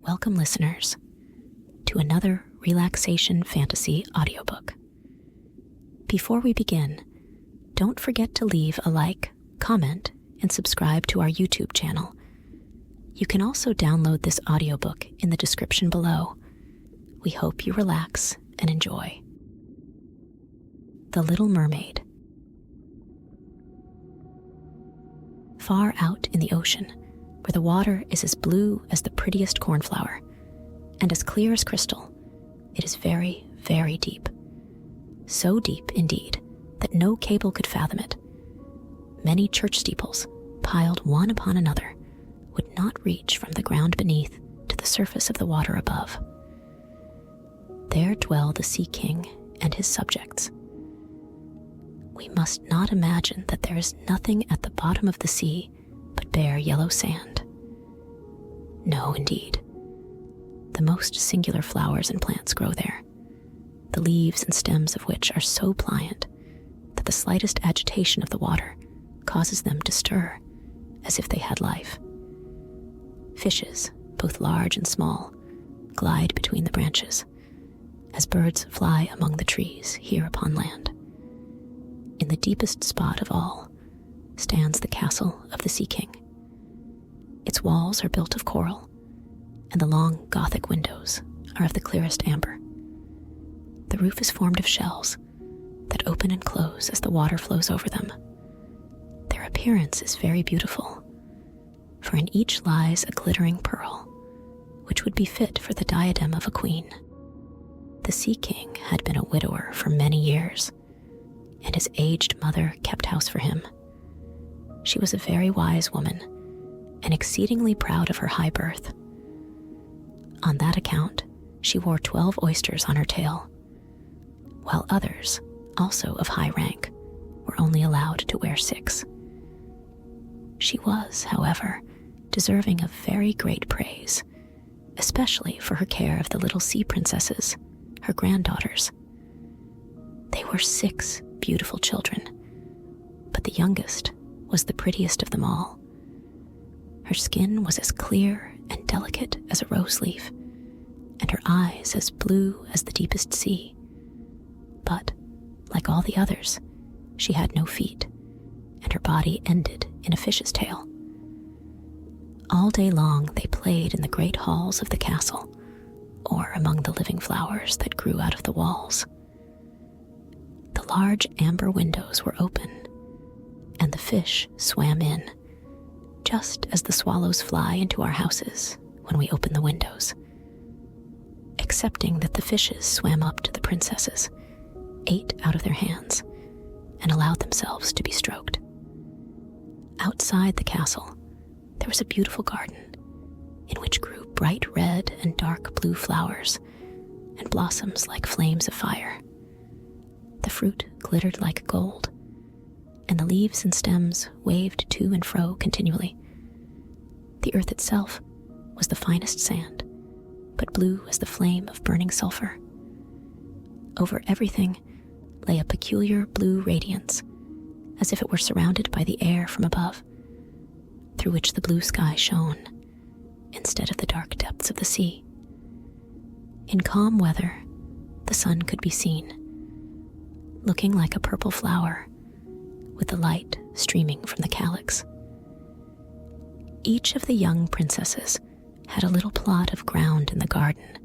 Welcome, listeners, to another Relaxation Fantasy audiobook. Before we begin, don't forget to leave a like, comment, and subscribe to our YouTube channel. You can also download this audiobook in the description below. We hope you relax and enjoy. The Little Mermaid. Far out in the ocean, where the water is as blue as the prettiest cornflower, and as clear as crystal, it is very, very deep. So deep, indeed, that no cable could fathom it. Many church steeples, piled one upon another, would not reach from the ground beneath to the surface of the water above. There dwell the Sea King and his subjects. We must not imagine that there is nothing at the bottom of the sea but bare yellow sand. No, indeed. The most singular flowers and plants grow there, the leaves and stems of which are so pliant that the slightest agitation of the water causes them to stir as if they had life. Fishes, both large and small, glide between the branches, as birds fly among the trees here upon land. In the deepest spot of all stands the castle of the Sea King. Its walls are built of coral, and the long Gothic windows are of the clearest amber. The roof is formed of shells that open and close as the water flows over them. Their appearance is very beautiful, for in each lies a glittering pearl, which would be fit for the diadem of a queen. The Sea King had been a widower for many years, and his aged mother kept house for him. She was a very wise woman, and exceedingly proud of her high birth. On that account, she wore 12 oysters on her tail, while others, also of high rank, were only allowed to wear 6. She was, however, deserving of very great praise, especially for her care of the little sea princesses, her granddaughters. They were 6 beautiful children, but the youngest was the prettiest of them all. Her skin was as clear and delicate as a rose leaf, and her eyes as blue as the deepest sea. But, like all the others, she had no feet, and her body ended in a fish's tail. All day long they played in the great halls of the castle, or among the living flowers that grew out of the walls. The large amber windows were open, and the fish swam in, just as the swallows fly into our houses when we open the windows, excepting that the fishes swam up to the princesses, ate out of their hands, and allowed themselves to be stroked. Outside the castle, there was a beautiful garden in which grew bright red and dark blue flowers and blossoms like flames of fire. The fruit glittered like gold, and the leaves and stems waved to and fro continually. The earth itself was the finest sand, but blue as the flame of burning sulfur. Over everything lay a peculiar blue radiance, as if it were surrounded by the air from above, through which the blue sky shone, instead of the dark depths of the sea. In calm weather, the sun could be seen, looking like a purple flower, with the light streaming from the calyx. Each of the young princesses had a little plot of ground in the garden,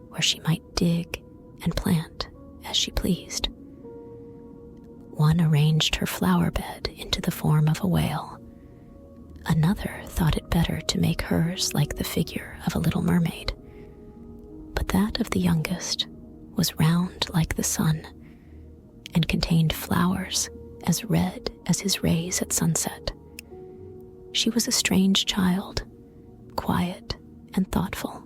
where she might dig and plant as she pleased. One arranged her flower bed into the form of a whale. Another thought it better to make hers like the figure of a little mermaid. But that of the youngest was round like the sun, and contained flowers as red as his rays at sunset. She was a strange child, quiet and thoughtful,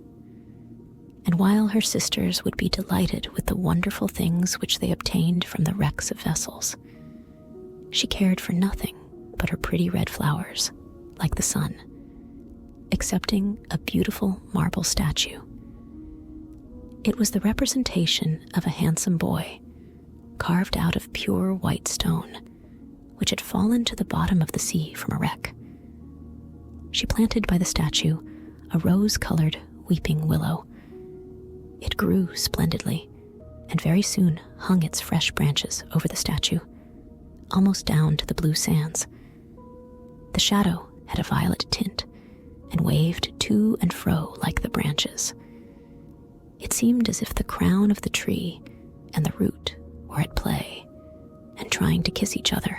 and while her sisters would be delighted with the wonderful things which they obtained from the wrecks of vessels, she cared for nothing but her pretty red flowers, like the sun, excepting a beautiful marble statue. It was the representation of a handsome boy, carved out of pure white stone, which had fallen to the bottom of the sea from a wreck. She planted by the statue a rose-colored weeping willow. It grew splendidly, and very soon hung its fresh branches over the statue, almost down to the blue sands. The shadow had a violet tint and waved to and fro like the branches. It seemed as if the crown of the tree and the root were at play and trying to kiss each other.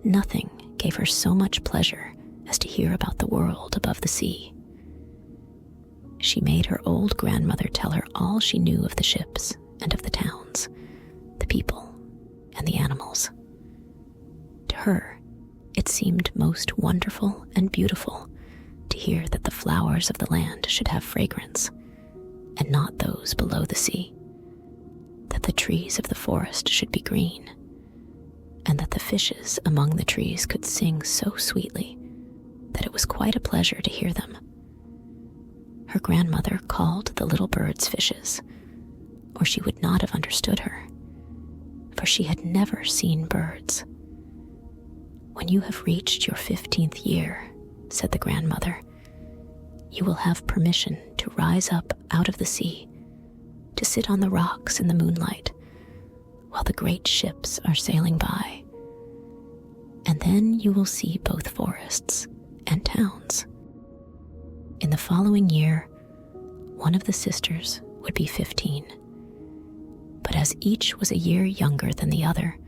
Nothing gave her so much pleasure as to hear about the world above the sea. She made her old grandmother tell her all she knew of the ships and of the towns, the people and the animals. To her, it seemed most wonderful and beautiful to hear that the flowers of the land should have fragrance, and not those below the sea, that the trees of the forest should be green, and that the fishes among the trees could sing so sweetly that it was quite a pleasure to hear them. Her grandmother called the little birds fishes, or she would not have understood her, for she had never seen birds. "When you have reached your 15th year," said the grandmother, "you will have permission to rise up out of the sea, to sit on the rocks in the moonlight, while the great ships are sailing by. And then you will see both forests and towns." In the following year, one of the sisters would be 15. But as each was a year younger than the other,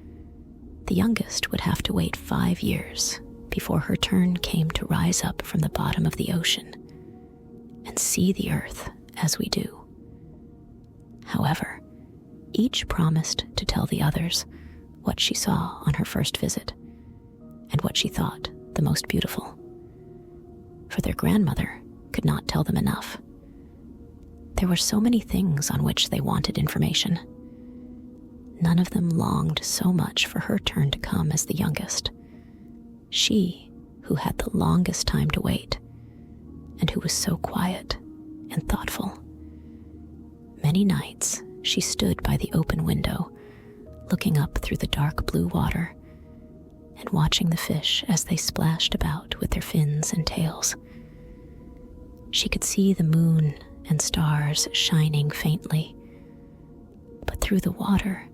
the youngest would have to wait 5 years before her turn came to rise up from the bottom of the ocean and see the earth as we do. However, each promised to tell the others what she saw on her first visit and what she thought the most beautiful, for their grandmother could not tell them enough. There were so many things on which they wanted information. None of them longed so much for her turn to come as the youngest, she who had the longest time to wait, and who was so quiet and thoughtful. Many nights she stood by the open window, looking up through the dark blue water and watching the fish as they splashed about with their fins and tails. She could see the moon and stars shining faintly, but through the water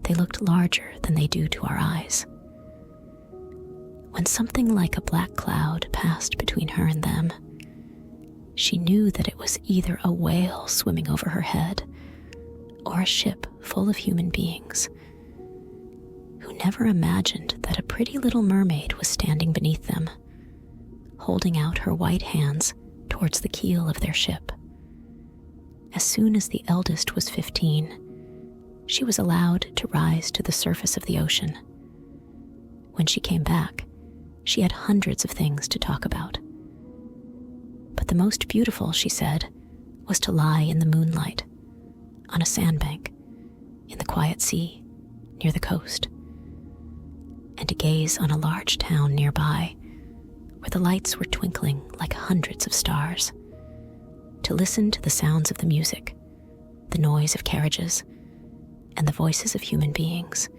they looked larger than they do to our eyes. When something like a black cloud passed between her and them, she knew that it was either a whale swimming over her head or a ship full of human beings who never imagined that a pretty little mermaid was standing beneath them, holding out her white hands towards the keel of their ship. As soon as the eldest was 15, she was allowed to rise to the surface of the ocean. When she came back, she had hundreds of things to talk about. But the most beautiful, she said, was to lie in the moonlight, on a sandbank, in the quiet sea, near the coast, and to gaze on a large town nearby, where the lights were twinkling like hundreds of stars, to listen to the sounds of the music, the noise of carriages, and the voices of human beings,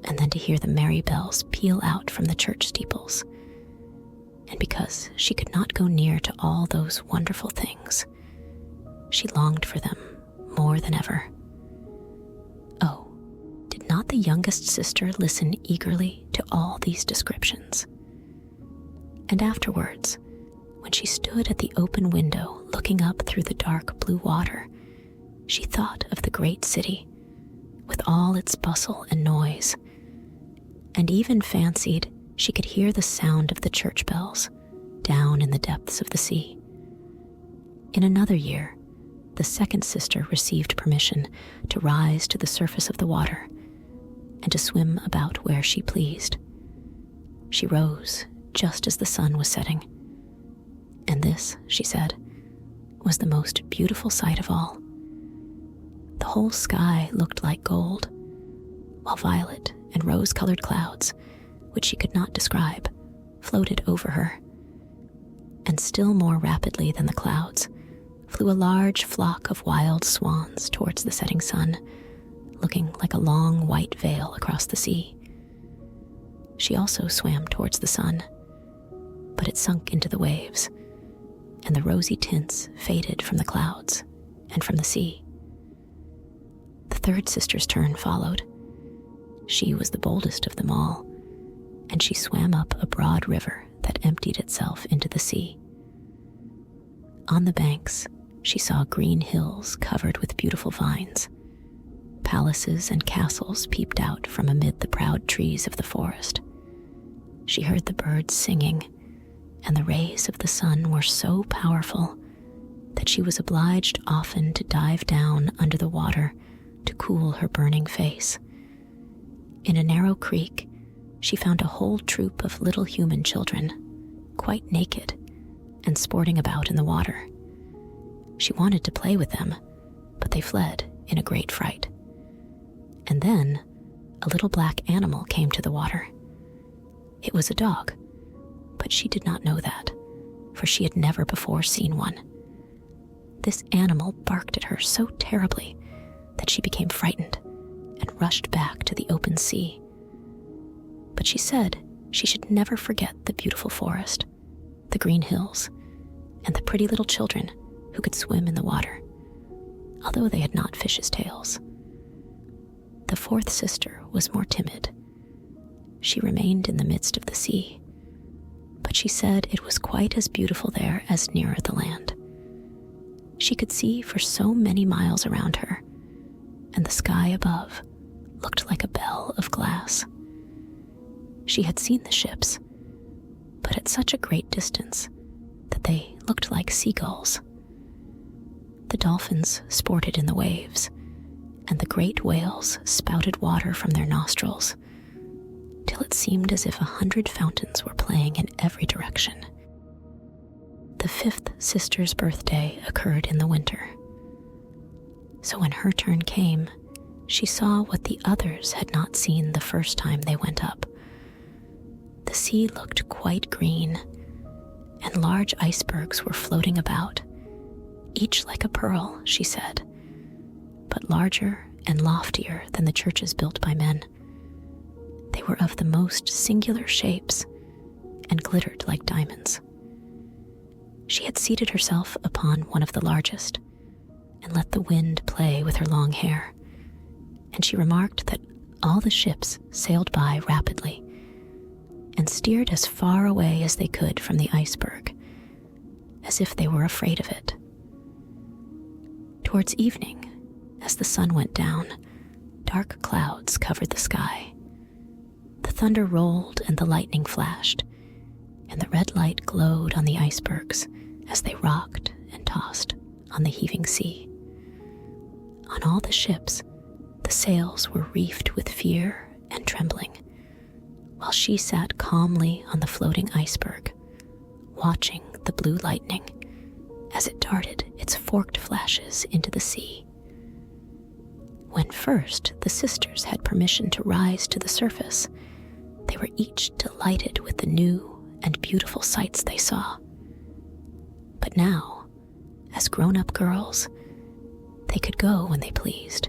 and then to hear the merry bells peal out from the church steeples. And because she could not go near to all those wonderful things, she longed for them more than ever. Oh, did not the youngest sister listen eagerly to all these descriptions? And afterwards, when she stood at the open window looking up through the dark blue water, she thought of the great city, with all its bustle and noise, and even fancied she could hear the sound of the church bells down in the depths of the sea. In another year, the second sister received permission to rise to the surface of the water and to swim about where she pleased. She rose just as the sun was setting, and this, she said, was the most beautiful sight of all. The whole sky looked like gold, while violet and rose-colored clouds, which she could not describe, floated over her. And still more rapidly than the clouds flew a large flock of wild swans towards the setting sun, looking like a long white veil across the sea. She also swam towards the sun, but it sunk into the waves, and the rosy tints faded from the clouds and from the sea. The third sister's turn followed. She was the boldest of them all, and she swam up a broad river that emptied itself into the sea. On the banks, she saw green hills covered with beautiful vines. Palaces and castles peeped out from amid the proud trees of the forest. She heard the birds singing, and the rays of the sun were so powerful that she was obliged often to dive down under the water to cool her burning face. In a narrow creek, she found a whole troop of little human children, quite naked, and sporting about in the water. She wanted to play with them, but they fled in a great fright. And then a little black animal came to the water. It was a dog, but she did not know that, for she had never before seen one. This animal barked at her so terribly that she became frightened and rushed back to the open sea. But she said she should never forget the beautiful forest, the green hills, and the pretty little children who could swim in the water, although they had not fishes' tails. The fourth sister was more timid. She remained in the midst of the sea, but she said it was quite as beautiful there as nearer the land. She could see for so many miles around her, and the sky above looked like a bell of glass. She had seen the ships, but at such a great distance that they looked like seagulls. The dolphins sported in the waves, and the great whales spouted water from their nostrils, till it seemed as if 100 fountains were playing in every direction. The fifth sister's birthday occurred in the winter. So when her turn came, she saw what the others had not seen the first time they went up. The sea looked quite green, and large icebergs were floating about, each like a pearl, she said, but larger and loftier than the churches built by men. They were of the most singular shapes and glittered like diamonds. She had seated herself upon one of the largest and let the wind play with her long hair, and she remarked that all the ships sailed by rapidly and steered as far away as they could from the iceberg, as if they were afraid of it. Towards evening, as the sun went down, dark clouds covered the sky. The thunder rolled and the lightning flashed, and the red light glowed on the icebergs as they rocked and tossed on the heaving sea. On all the ships, the sails were reefed with fear and trembling, while she sat calmly on the floating iceberg, watching the blue lightning as it darted its forked flashes into the sea. When first the sisters had permission to rise to the surface, they were each delighted with the new and beautiful sights they saw. But now, as grown-up girls, they could go when they pleased,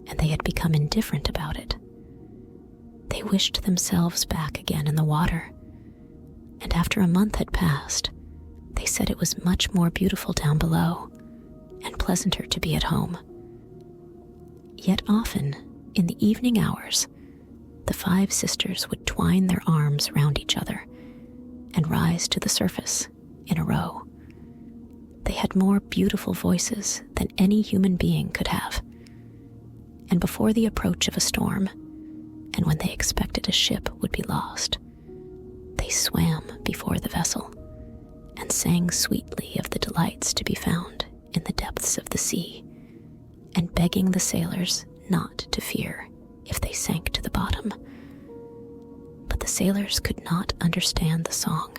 and they had become indifferent about it. They wished themselves back again in the water, and after a month had passed, they said it was much more beautiful down below and pleasanter to be at home. Yet often, in the evening hours, the 5 sisters would twine their arms round each other and rise to the surface in a row. They had more beautiful voices than any human being could have. And before the approach of a storm, and when they expected a ship would be lost, they swam before the vessel and sang sweetly of the delights to be found in the depths of the sea, and begging the sailors not to fear if they sank to the bottom. But the sailors could not understand the song.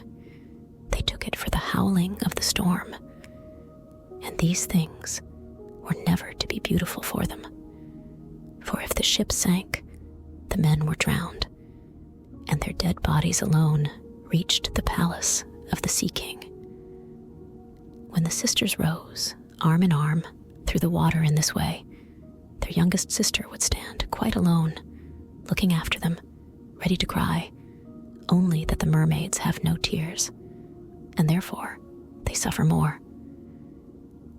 They took it for the howling of the storm, and these things were never to be beautiful for them. For if the ship sank, the men were drowned, and their dead bodies alone reached the palace of the Sea King. When the sisters rose, arm in arm, through the water in this way, their youngest sister would stand quite alone, looking after them, ready to cry, only that the mermaids have no tears, and therefore they suffer more.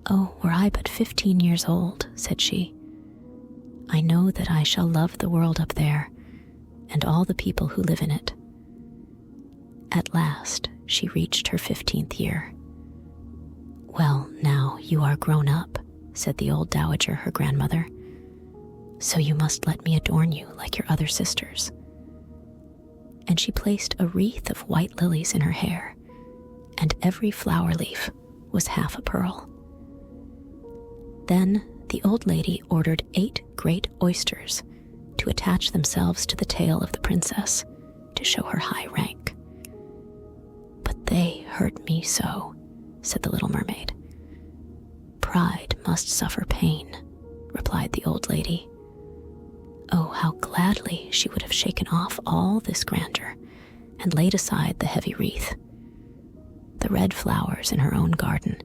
"Oh, were I but 15 years old," said she, "I know that I shall love the world up there and all the people who live in it." At last, she reached her 15th year. "Well, now you are grown up," said the old dowager, her grandmother, "so you must let me adorn you like your other sisters." And she placed a wreath of white lilies in her hair, and every flower leaf was half a pearl. Then the old lady ordered 8 great oysters to attach themselves to the tail of the princess to show her high rank. "But they hurt me so," said the little mermaid. "Pride must suffer pain," replied the old lady. Oh, how gladly she would have shaken off all this grandeur and laid aside the heavy wreath. The red flowers in her own garden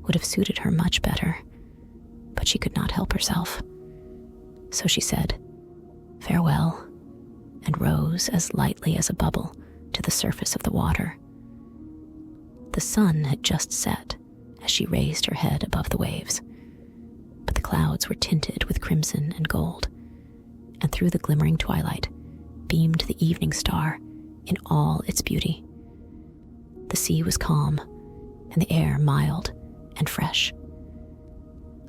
would have suited her much better, but she could not help herself. So she said, "Farewell," and rose as lightly as a bubble to the surface of the water. The sun had just set as she raised her head above the waves, but the clouds were tinted with crimson and gold, and through the glimmering twilight beamed the evening star in all its beauty. The sea was calm, and the air mild and fresh.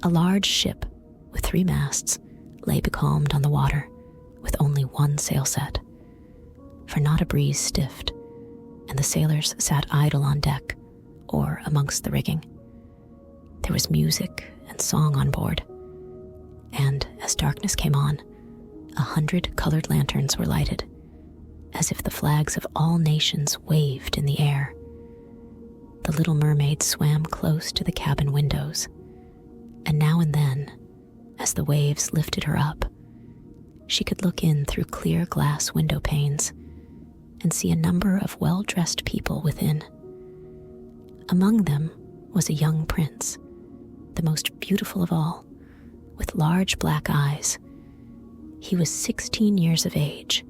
A large ship with 3 masts lay becalmed on the water with only 1 sail set, for not a breeze stiffed, and the sailors sat idle on deck or amongst the rigging. There was music and song on board, and as darkness came on, 100 colored lanterns were lighted, as if the flags of all nations waved in the air. The little mermaid swam close to the cabin windows, and now and then, as the waves lifted her up, she could look in through clear glass window panes and see a number of well-dressed people within. Among them was a young prince, the most beautiful of all, with large black eyes. He was 16 years of age,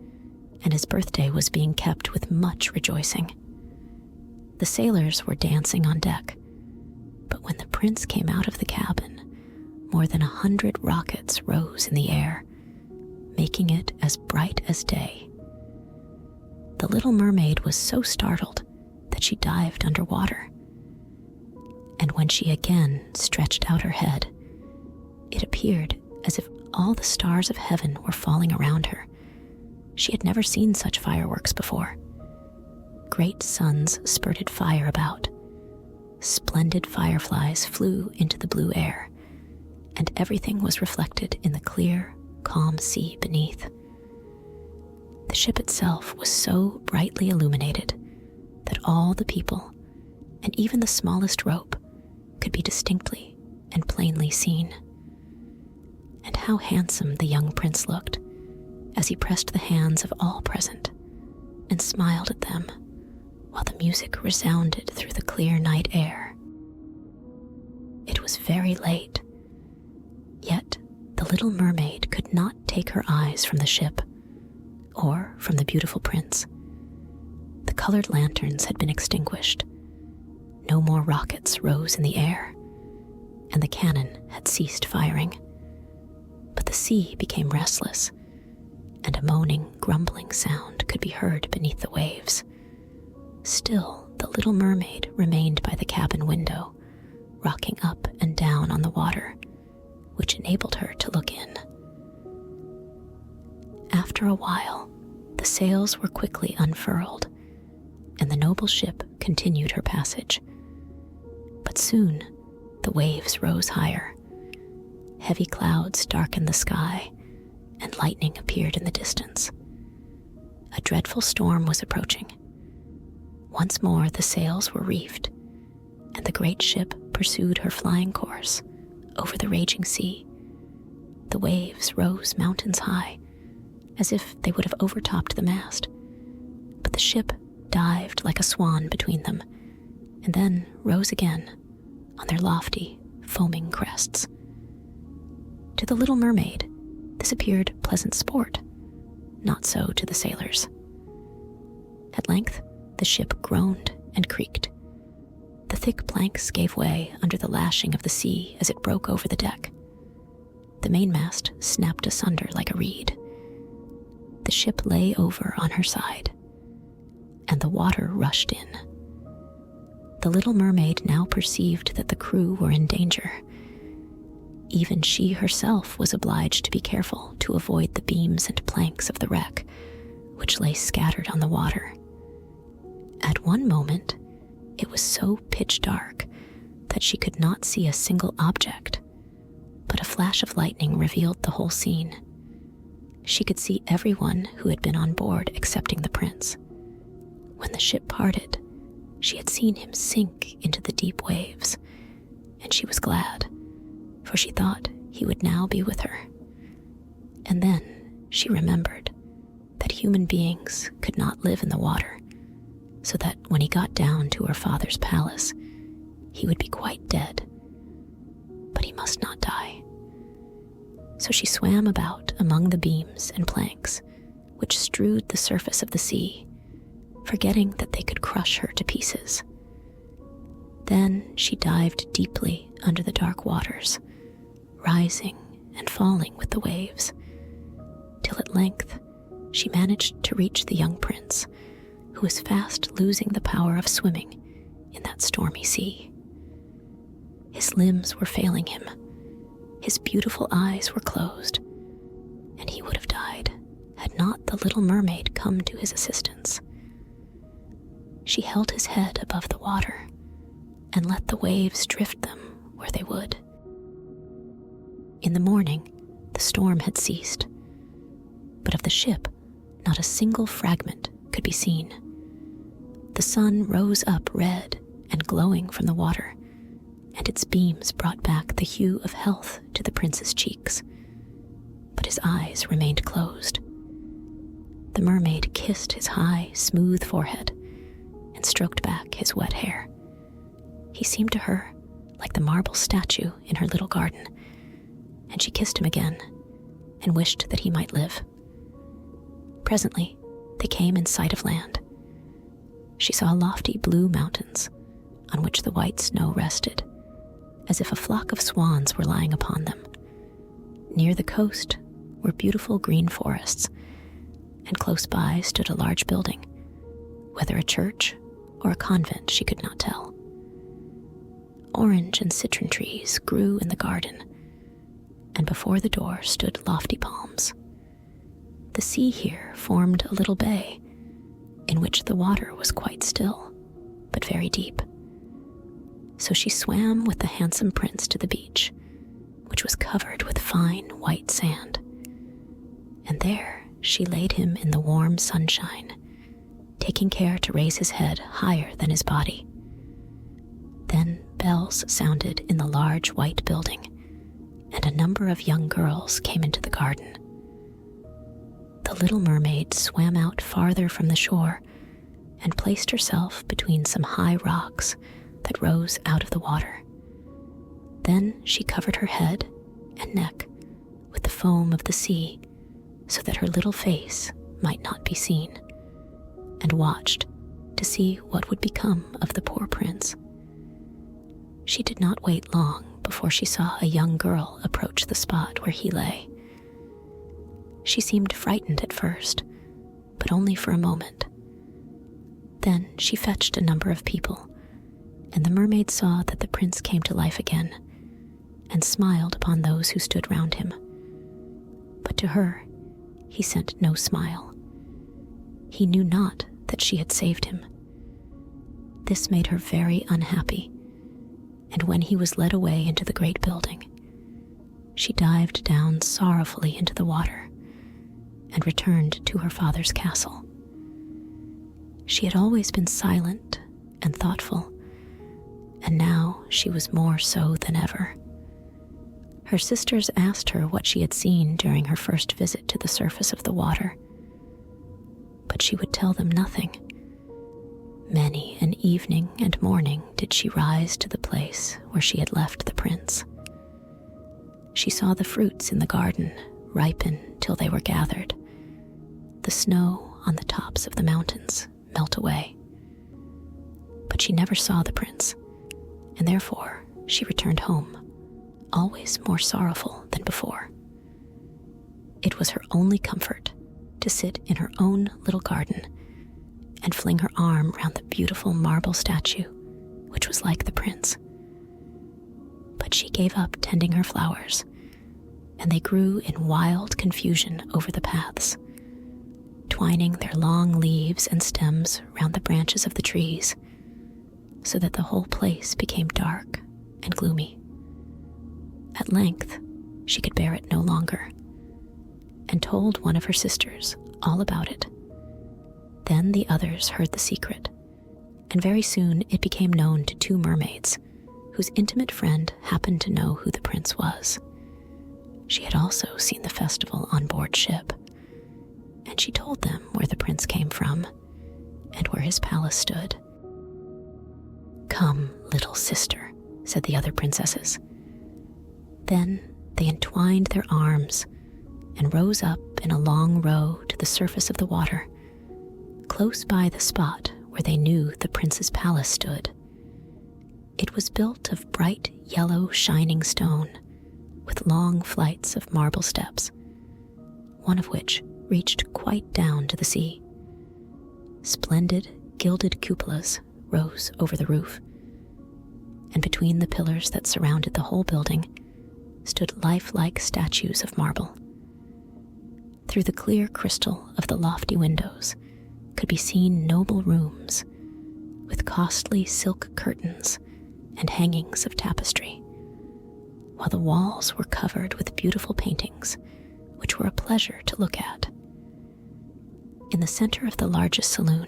and his birthday was being kept with much rejoicing. The sailors were dancing on deck, but when the prince came out of the cabin, more than 100 rockets rose in the air, making it as bright as day. The little mermaid was so startled that she dived underwater. And when she again stretched out her head, it appeared as if all the stars of heaven were falling around her. She had never seen such fireworks before. Great suns spurted fire about. Splendid fireflies flew into the blue air, and everything was reflected in the clear, calm sea beneath. The ship itself was so brightly illuminated that all the people, and even the smallest rope, could be distinctly and plainly seen. And how handsome the young prince looked as he pressed the hands of all present and smiled at them while the music resounded through the clear night air. It was very late, yet the little mermaid could not take her eyes from the ship or from the beautiful prince. The colored lanterns had been extinguished. No more rockets rose in the air, and the cannon had ceased firing. But the sea became restless, and a moaning, grumbling sound could be heard beneath the waves. Still, the little mermaid remained by the cabin window, rocking up and down on the water, which enabled her to look in. After a while, the sails were quickly unfurled, and the noble ship continued her passage. But soon, the waves rose higher. Heavy clouds darkened the sky, and lightning appeared in the distance. A dreadful storm was approaching. Once more the sails were reefed, and the great ship pursued her flying course over the raging sea. The waves rose mountains high, as if they would have overtopped the mast, but the ship dived like a swan between them, and then rose again on their lofty, foaming crests. To the little mermaid, this appeared pleasant sport, not so to the sailors. At length, the ship groaned and creaked. The thick planks gave way under the lashing of the sea as it broke over the deck. The mainmast snapped asunder like a reed. The ship lay over on her side, and the water rushed in. The little mermaid now perceived that the crew were in danger. Even she herself was obliged to be careful to avoid the beams and planks of the wreck, which lay scattered on the water. At one moment, it was so pitch dark that she could not see a single object, but a flash of lightning revealed the whole scene. She could see everyone who had been on board excepting the prince. When the ship parted, she had seen him sink into the deep waves, and she was glad, for she thought he would now be with her. And then she remembered that human beings could not live in the water, so that when he got down to her father's palace, he would be quite dead. But he must not die. So she swam about among the beams and planks, which strewed the surface of the sea, forgetting that they could crush her to pieces. Then she dived deeply under the dark waters, rising and falling with the waves, till at length she managed to reach the young prince, who was fast losing the power of swimming in that stormy sea. His limbs were failing him, his beautiful eyes were closed, and he would have died had not the little mermaid come to his assistance. She held his head above the water and let the waves drift them where they would. In the morning, the storm had ceased, but of the ship, not a single fragment could be seen. The sun rose up red and glowing from the water, and its beams brought back the hue of health to the prince's cheeks, but his eyes remained closed. The mermaid kissed his high, smooth forehead and stroked back his wet hair. He seemed to her like the marble statue in her little garden, and she kissed him again and wished that he might live. Presently, they came in sight of land. She saw lofty blue mountains on which the white snow rested, as if a flock of swans were lying upon them. Near the coast were beautiful green forests, and close by stood a large building, whether a church or a convent she could not tell. Orange and citron trees grew in the garden, and before the door stood lofty palms. The sea here formed a little bay, in which the water was quite still, but very deep. So she swam with the handsome prince to the beach, which was covered with fine white sand. And there she laid him in the warm sunshine, taking care to raise his head higher than his body. Then bells sounded in the large white building, and a number of young girls came into the garden. The little mermaid swam out farther from the shore and placed herself between some high rocks that rose out of the water. Then she covered her head and neck with the foam of the sea so that her little face might not be seen, and watched to see what would become of the poor prince. She did not wait long before she saw a young girl approach the spot where he lay. She seemed frightened at first, but only for a moment. Then she fetched a number of people, and the mermaid saw that the prince came to life again, and smiled upon those who stood round him. But to her, he sent no smile. He knew not that she had saved him. This made her very unhappy, and when he was led away into the great building, she dived down sorrowfully into the water and returned to her father's castle. She had always been silent and thoughtful, and now she was more so than ever. Her sisters asked her what she had seen during her first visit to the surface of the water, but she would tell them nothing. Many an evening and morning did she rise to the place where she had left the prince. She saw the fruits in the garden ripen till they were gathered, the snow on the tops of the mountains melt away. But she never saw the prince, and therefore she returned home, always more sorrowful than before. It was her only comfort to sit in her own little garden and fling her arm round the beautiful marble statue, which was like the prince. But she gave up tending her flowers, and they grew in wild confusion over the paths, twining their long leaves and stems round the branches of the trees, so that the whole place became dark and gloomy. At length, she could bear it no longer, and told one of her sisters all about it. Then the others heard the secret, and very soon it became known to two mermaids, whose intimate friend happened to know who the prince was. She had also seen the festival on board ship, and she told them where the prince came from and where his palace stood. "Come, little sister," said the other princesses. Then they entwined their arms and rose up in a long row to the surface of the water, close by the spot where they knew the prince's palace stood. It was built of bright yellow shining stone, with long flights of marble steps, one of which reached quite down to the sea. Splendid gilded cupolas rose over the roof, and between the pillars that surrounded the whole building stood lifelike statues of marble. Through the clear crystal of the lofty windows could be seen noble rooms with costly silk curtains and hangings of tapestry, while the walls were covered with beautiful paintings, which were a pleasure to look at. In the center of the largest saloon,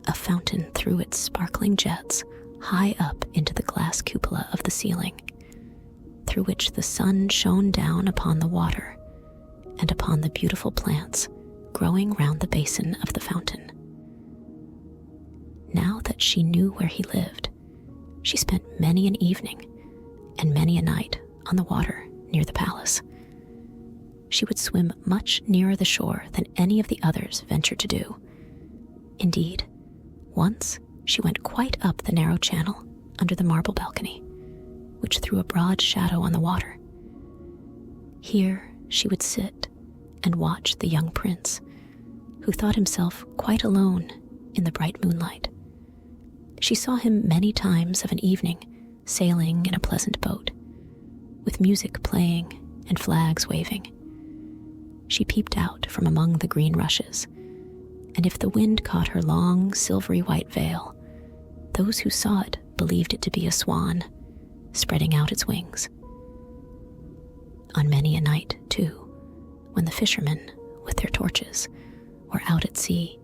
a fountain threw its sparkling jets high up into the glass cupola of the ceiling, through which the sun shone down upon the water and upon the beautiful plants growing round the basin of the fountain. Now that she knew where he lived, she spent many an evening and many a night on the water near the palace. She would swim much nearer the shore than any of the others ventured to do. Indeed, once she went quite up the narrow channel under the marble balcony, which threw a broad shadow on the water. Here she would sit and watch the young prince, who thought himself quite alone in the bright moonlight. She saw him many times of an evening sailing in a pleasant boat, with music playing and flags waving. She peeped out from among the green rushes, and if the wind caught her long silvery white veil, those who saw it believed it to be a swan spreading out its wings. On many a night, too, when the fishermen, with their torches, were out at sea,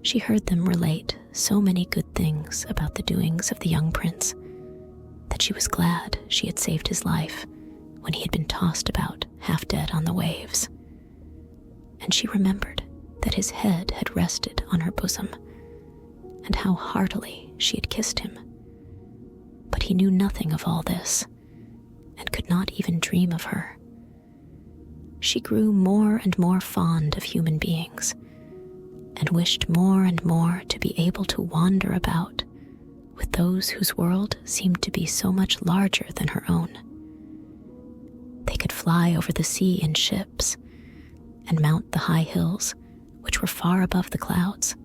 she heard them relate so many good things about the doings of the young prince that she was glad she had saved his life when he had been tossed about half dead on the waves. And she remembered that his head had rested on her bosom, and how heartily she had kissed him. But he knew nothing of all this, and could not even dream of her. She grew more and more fond of human beings, and wished more and more to be able to wander about with those whose world seemed to be so much larger than her own. They could fly over the sea in ships, and mount the high hills which were far above the clouds,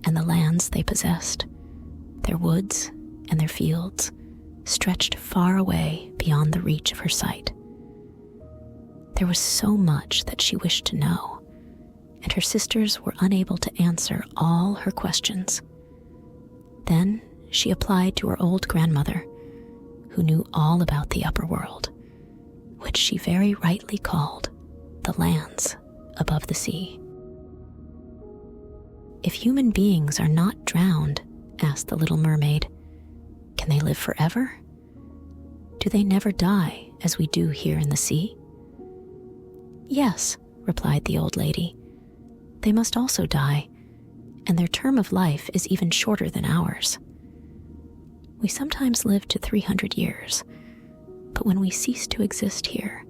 and the lands they possessed, their woods and their fields, stretched far away beyond the reach of her sight. There was so much that she wished to know, and her sisters were unable to answer all her questions. Then she applied to her old grandmother, who knew all about the upper world, which she very rightly called the lands above the sea. "If human beings are not drowned," asked the little mermaid, "can they live forever? Do they never die as we do here in the sea?" "Yes," replied the old lady, "they must also die, and their term of life is even shorter than ours. We sometimes live to 300 years, but when we cease to exist here,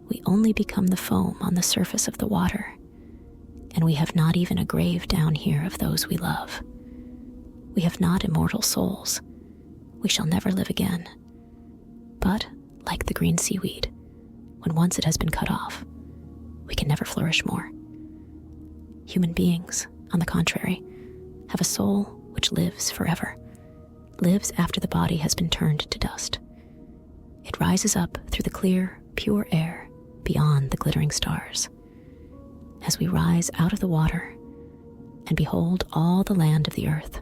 we only become the foam on the surface of the water, and we have not even a grave down here of those we love. We have not immortal souls, we shall never live again. But, like the green seaweed, when once it has been cut off, we can never flourish more. Human beings, on the contrary, have a soul which lives forever, lives after the body has been turned to dust. It rises up through the clear, pure air beyond the glittering stars. As we rise out of the water and behold all the land of the earth,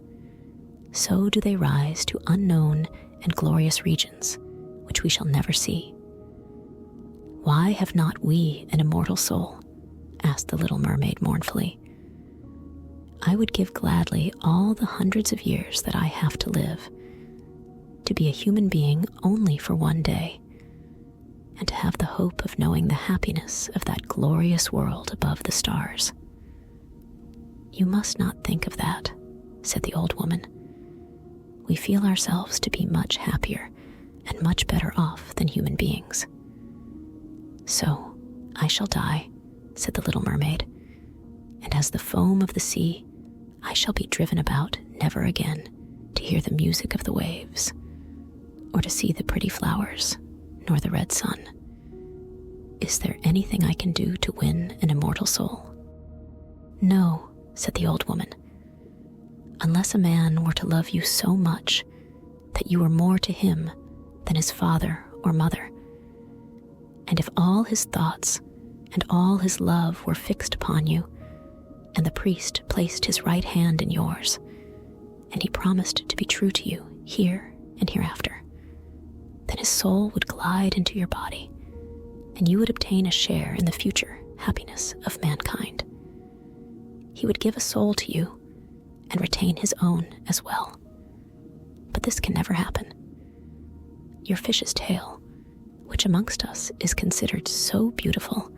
so do they rise to unknown and glorious regions which we shall never see. Why have not we an immortal soul? Asked the little mermaid mournfully. I would give gladly all the hundreds of years that I have to live, to be a human being only for one day, and to have the hope of knowing the happiness of that glorious world above the stars. You must not think of that, said the old woman. We feel ourselves to be much happier and much better off than human beings. So I shall die, said the little mermaid, and as the foam of the sea, I shall be driven about never again to hear the music of the waves, or to see the pretty flowers, nor the red sun. Is there anything I can do to win an immortal soul? No, said the old woman, unless a man were to love you so much that you were more to him than his father or mother, and if all his thoughts and all his love were fixed upon you, and the priest placed his right hand in yours, and he promised to be true to you here and hereafter, then his soul would glide into your body, and you would obtain a share in the future happiness of mankind. He would give a soul to you and retain his own as well. But this can never happen. Your fish's tail, which amongst us is considered so beautiful,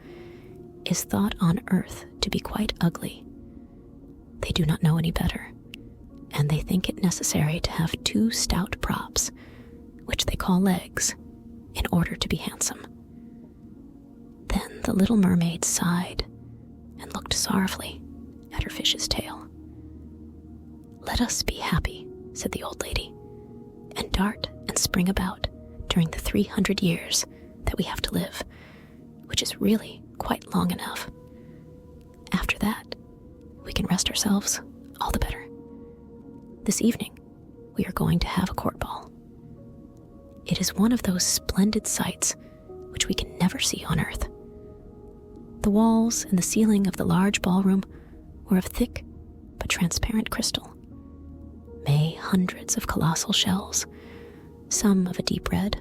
is thought on earth to be quite ugly. They do not know any better, and they think it necessary to have 2 stout props, which they call legs, in order to be handsome. Then the little mermaid sighed and looked sorrowfully at her fish's tail. Let us be happy, said the old lady, and dart and spring about during the 300 years that we have to live, which is really quite long enough. After that, we can rest ourselves all the better. This evening, we are going to have a court ball. It is one of those splendid sights which we can never see on earth. The walls and the ceiling of the large ballroom were of thick but transparent crystal. Hundreds of colossal shells, some of a deep red,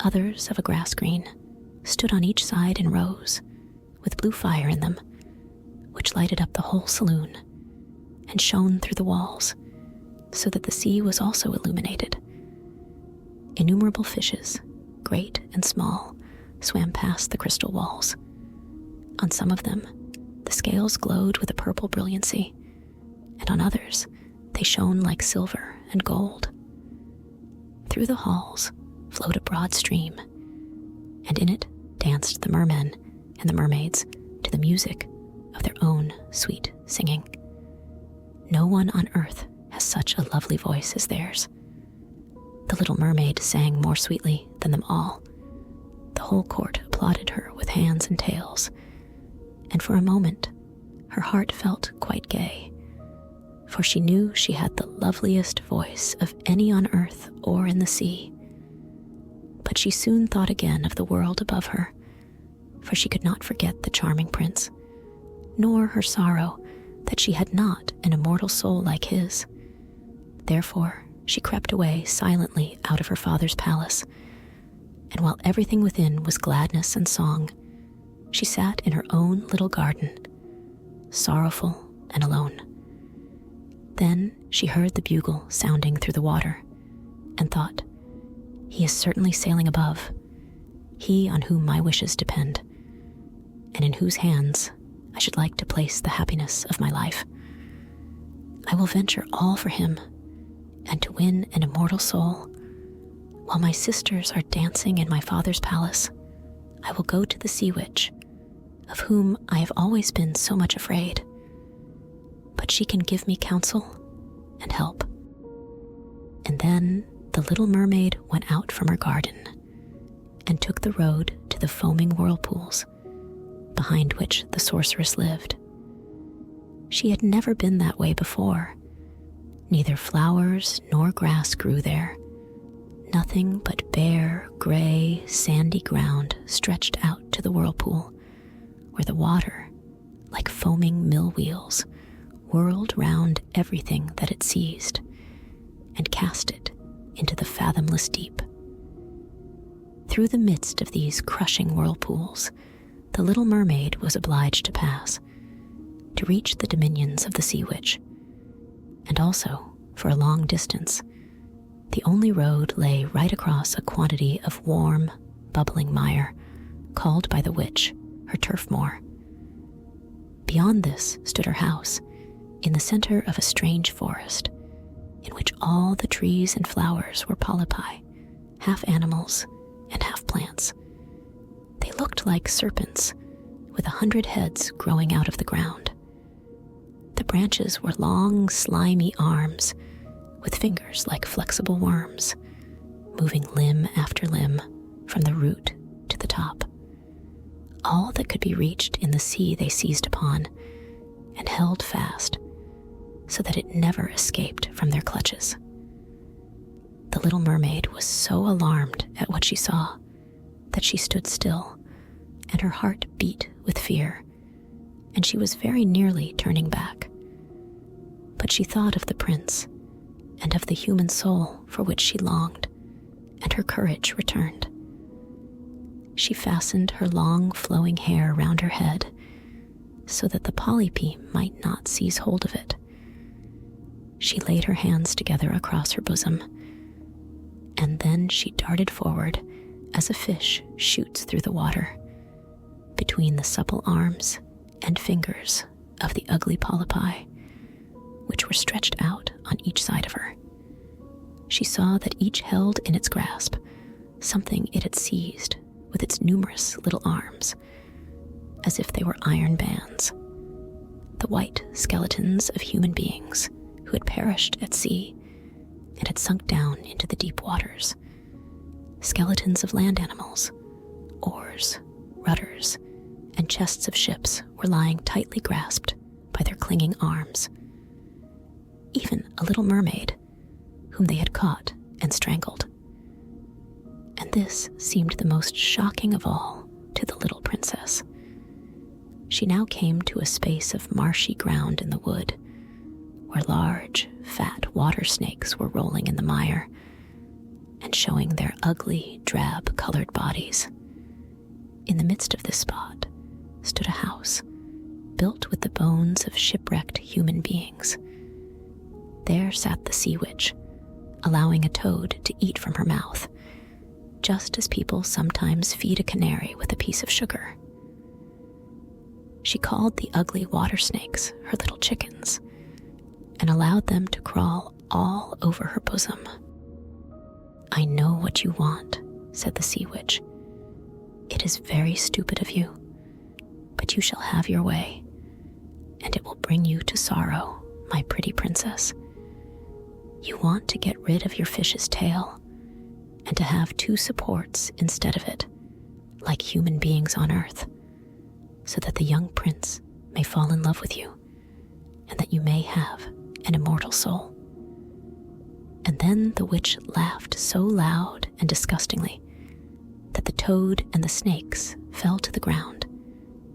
others of a grass green, stood on each side in rows, with blue fire in them, which lighted up the whole saloon and shone through the walls, so that the sea was also illuminated. Innumerable fishes, great and small, swam past the crystal walls. On some of them, the scales glowed with a purple brilliancy, and on others, they shone like silver and gold. Through the halls flowed a broad stream, and in it danced the mermen and the mermaids to the music of their own sweet singing. No one on earth has such a lovely voice as theirs. The little mermaid sang more sweetly than them all. The whole court applauded her with hands and tails, and for a moment her heart felt quite gay, for she knew she had the loveliest voice of any on earth or in the sea. But she soon thought again of the world above her, for she could not forget the charming prince, nor her sorrow that she had not an immortal soul like his. Therefore she crept away silently out of her father's palace, and while everything within was gladness and song, she sat in her own little garden, sorrowful and alone. Then she heard the bugle sounding through the water, and thought, he is certainly sailing above, he on whom my wishes depend, and in whose hands I should like to place the happiness of my life. I will venture all for him, and to win an immortal soul, while my sisters are dancing in my father's palace, I will go to the sea witch, of whom I have always been so much afraid. But she can give me counsel and help. And then the little mermaid went out from her garden and took the road to the foaming whirlpools, behind which the sorceress lived. She had never been that way before. Neither flowers nor grass grew there. Nothing but bare, gray, sandy ground stretched out to the whirlpool, where the water, like foaming mill wheels, whirled round everything that it seized and cast it into the fathomless deep. Through the midst of these crushing whirlpools, the little mermaid was obliged to pass, to reach the dominions of the sea witch. And also, for a long distance, the only road lay right across a quantity of warm, bubbling mire, called by the witch her turf moor. Beyond this stood her house, in the center of a strange forest, in which all the trees and flowers were polypi, half animals and half plants. They looked like serpents, with 100 heads growing out of the ground. The branches were long, slimy arms, with fingers like flexible worms, moving limb after limb from the root to the top. All that could be reached in the sea they seized upon and held fast, so that it never escaped from their clutches. The little mermaid was so alarmed at what she saw that she stood still, and her heart beat with fear, and she was very nearly turning back. But she thought of the prince and of the human soul for which she longed, and her courage returned. She fastened her long flowing hair round her head so that the polypi might not seize hold of it. She laid her hands together across her bosom, and then she darted forward as a fish shoots through the water, between the supple arms and fingers of the ugly polypi, which were stretched out on each side of her. She saw that each held in its grasp something it had seized with its numerous little arms, as if they were iron bands, the white skeletons of human beings who had perished at sea and had sunk down into the deep waters, skeletons of land animals, oars, rudders, and chests of ships were lying tightly grasped by their clinging arms. Even a little mermaid, whom they had caught and strangled. And this seemed the most shocking of all to the little princess. She now came to a space of marshy ground in the wood, where large, fat water snakes were rolling in the mire and showing their ugly, drab-colored bodies. In the midst of this spot stood a house built with the bones of shipwrecked human beings. There sat the sea witch, allowing a toad to eat from her mouth, just as people sometimes feed a canary with a piece of sugar. She called the ugly water snakes her little chickens, and allowed them to crawl all over her bosom. "I know what you want," said the sea witch. "It is very stupid of you, but you shall have your way, and it will bring you to sorrow, my pretty princess. You want to get rid of your fish's tail, and to have 2 supports instead of it, like human beings on earth, so that the young prince may fall in love with you, and that you may have an immortal soul." And then the witch laughed so loud and disgustingly that the toad and the snakes fell to the ground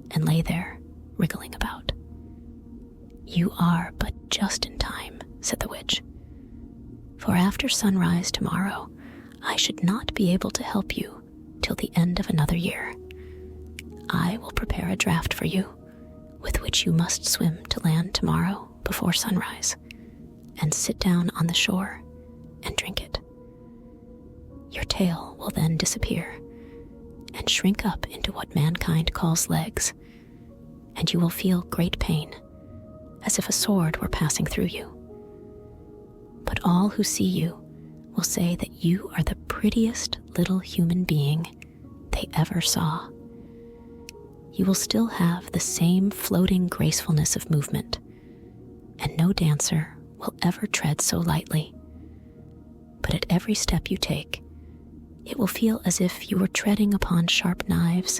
and lay there, wriggling about. "You are but just in time," said the witch, "for after sunrise tomorrow I should not be able to help you till the end of another year. I will prepare a draft for you, with which you must swim to land tomorrow before sunrise, and sit down on the shore and drink it. Your tail will then disappear and shrink up into what mankind calls legs, and you will feel great pain, as if a sword were passing through you. But all who see you will say that you are the prettiest little human being they ever saw. You will still have the same floating gracefulness of movement, and no dancer will ever tread so lightly. But at every step you take, it will feel as if you were treading upon sharp knives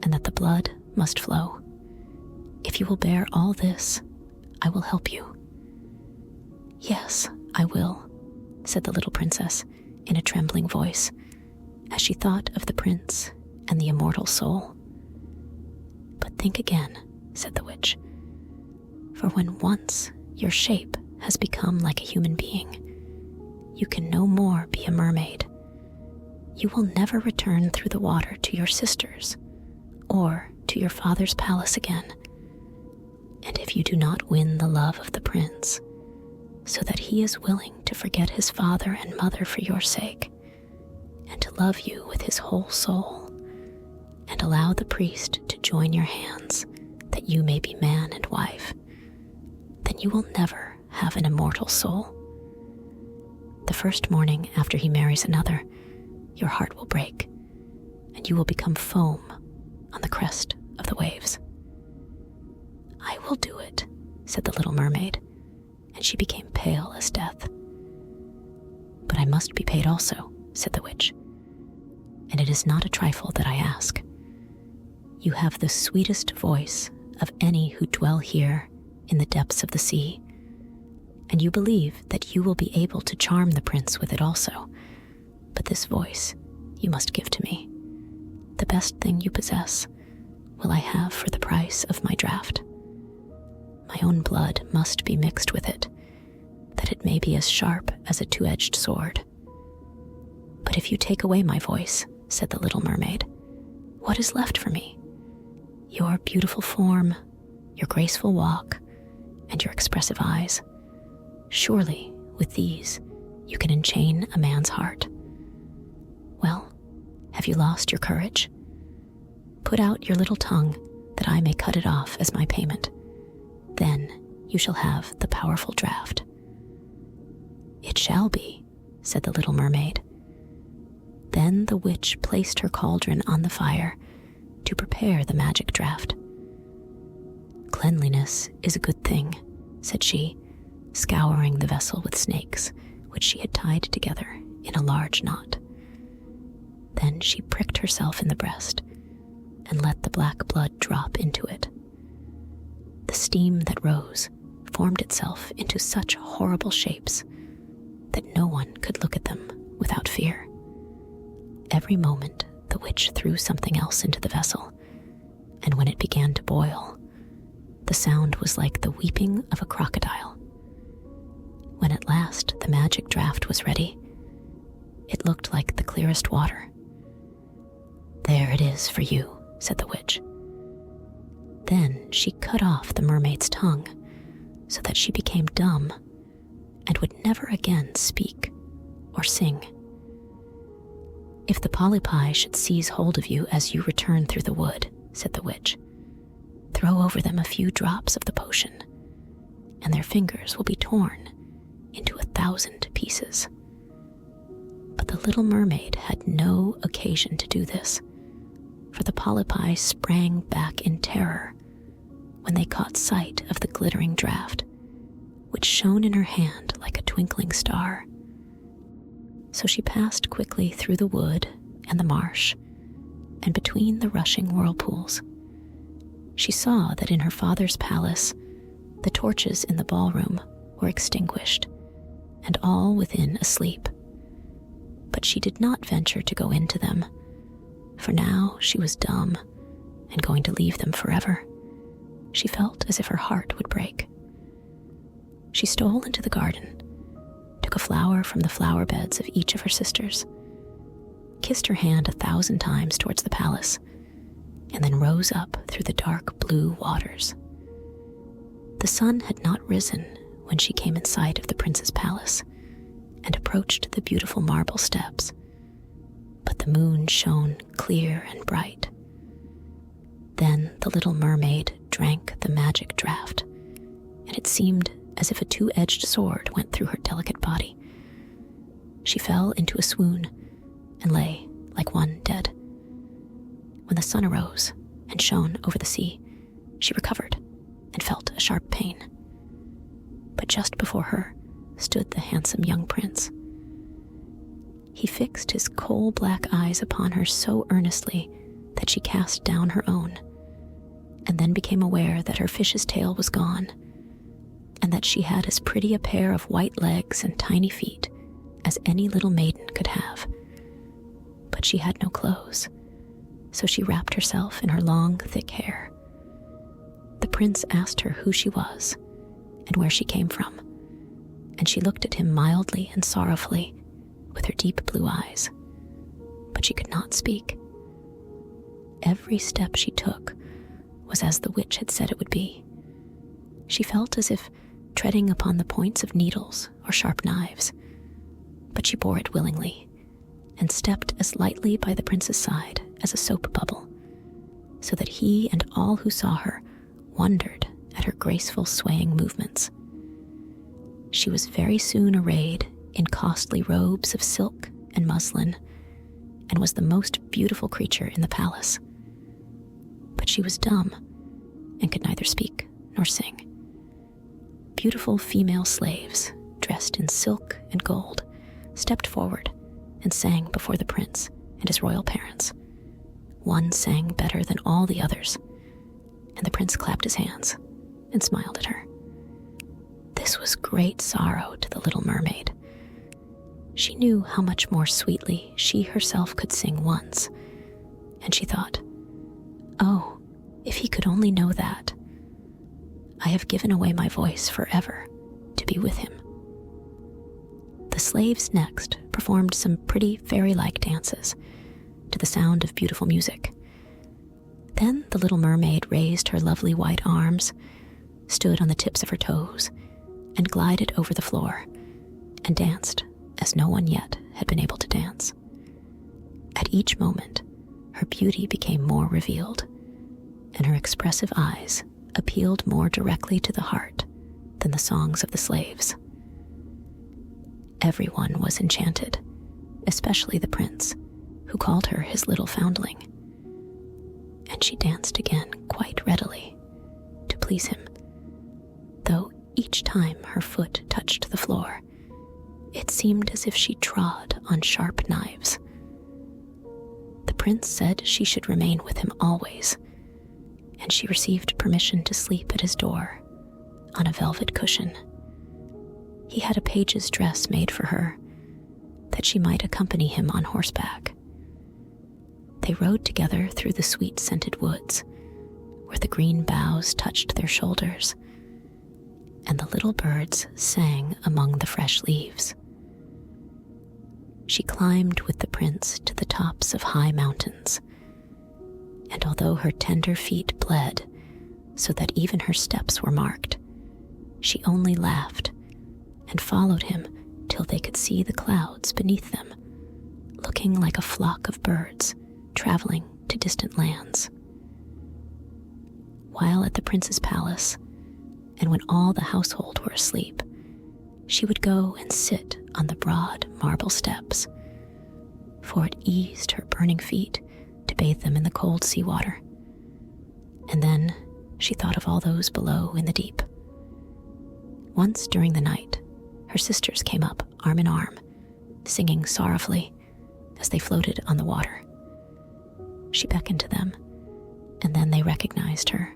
and that the blood must flow. If you will bear all this, I will help you." "Yes, I will," said the little princess in a trembling voice, as she thought of the prince and the immortal soul. "But think again," said the witch, "for when once your shape has become like a human being, you can no more be a mermaid. You will never return through the water to your sisters or to your father's palace again. And if you do not win the love of the prince, so that he is willing to forget his father and mother for your sake, and to love you with his whole soul, and allow the priest to join your hands that you may be man and wife, then you will never have an immortal soul. The first morning after he marries another, your heart will break, and you will become foam on the crest of the waves." "I will do it," said the little mermaid, and she became pale as death. "But I must be paid also," said the witch, "and it is not a trifle that I ask. You have the sweetest voice of any who dwell here in the depths of the sea, and you believe that you will be able to charm the prince with it also. But this voice you must give to me. The best thing you possess will I have for the price of my draft. My own blood must be mixed with it, that it may be as sharp as a two-edged sword. But if you take away my voice," said the little mermaid, "what is left for me? Your beautiful form, your graceful walk, and your expressive eyes. Surely, with these, you can enchain a man's heart. Well, have you lost your courage? Put out your little tongue, that I may cut it off as my payment. Then you shall have the powerful draft." "It shall be," said the little mermaid. Then the witch placed her cauldron on the fire to prepare the magic draft. "Cleanliness is a good thing," said she, scouring the vessel with snakes, which she had tied together in a large knot. Then she pricked herself in the breast and let the black blood drop into it. The steam that rose formed itself into such horrible shapes that no one could look at them without fear. Every moment the witch threw something else into the vessel, and when it began to boil, the sound was like the weeping of a crocodile. When at last the magic draft was ready, it looked like the clearest water. "There it is for you," said the witch. Then she cut off the mermaid's tongue so that she became dumb and would never again speak or sing. "If the polypi should seize hold of you as you return through the wood," said the witch, "throw over them a few drops of the potion, and their fingers will be torn into 1,000 pieces." But the little mermaid had no occasion to do this, for the polypi sprang back in terror when they caught sight of the glittering draught, which shone in her hand like a twinkling star. So she passed quickly through the wood and the marsh, and between the rushing whirlpools. She saw that in her father's palace, the torches in the ballroom were extinguished, and all within asleep. But she did not venture to go into them, for now she was dumb and going to leave them forever. She felt as if her heart would break. She stole into the garden, took a flower from the flower beds of each of her sisters, kissed her hand 1,000 times towards the palace, and then rose up through the dark blue waters. The sun had not risen when she came in sight of the prince's palace and approached the beautiful marble steps, but the moon shone clear and bright. Then the little mermaid drank the magic draught, and it seemed as if a two-edged sword went through her delicate body. She fell into a swoon and lay like one dead. When the sun arose and shone over the sea, she recovered and felt a sharp pain. But just before her stood the handsome young prince. he fixed his coal-black eyes upon her so earnestly that she cast down her own, and then became aware that her fish's tail was gone, and that she had as pretty a pair of white legs and tiny feet as any little maiden could have. But she had no clothes, so she wrapped herself in her long, thick hair. The prince asked her who she was and where she came from, and she looked at him mildly and sorrowfully with her deep blue eyes, but she could not speak. Every step she took was as the witch had said it would be. She felt as if treading upon the points of needles or sharp knives, but she bore it willingly and stepped as lightly by the prince's side as a soap bubble, so that he and all who saw her wondered at her graceful swaying movements. She was very soon arrayed in costly robes of silk and muslin, and was the most beautiful creature in the palace. But she was dumb and could neither speak nor sing. Beautiful female slaves, dressed in silk and gold, stepped forward and sang before the prince and his royal parents. One sang better than all the others, and the prince clapped his hands and smiled at her. This was great sorrow to the little mermaid. She knew how much more sweetly she herself could sing once, and she thought, "Oh, if he could only know that. I have given away my voice forever to be with him." The slaves next performed some pretty fairy-like dances to the sound of beautiful music. Then the little mermaid raised her lovely white arms, stood on the tips of her toes, and glided over the floor, and danced as no one yet had been able to dance. At each moment, her beauty became more revealed, and her expressive eyes appealed more directly to the heart than the songs of the slaves. Everyone was enchanted, especially the prince, who called her his little foundling. And she danced again quite readily to please him, though each time her foot touched the floor, it seemed as if she trod on sharp knives. The prince said she should remain with him always, and she received permission to sleep at his door on a velvet cushion. He had a page's dress made for her, that she might accompany him on horseback. They rode together through the sweet-scented woods, where the green boughs touched their shoulders, and the little birds sang among the fresh leaves. She climbed with the prince to the tops of high mountains, and although her tender feet bled so that even her steps were marked, she only laughed and followed him till they could see the clouds beneath them, looking like a flock of birds traveling to distant lands. While at the prince's palace, and when all the household were asleep, she would go and sit on the broad marble steps, for it eased her burning feet to bathe them in the cold seawater. And then she thought of all those below in the deep. Once during the night, her sisters came up arm in arm, singing sorrowfully as they floated on the water. She beckoned to them, and then they recognized her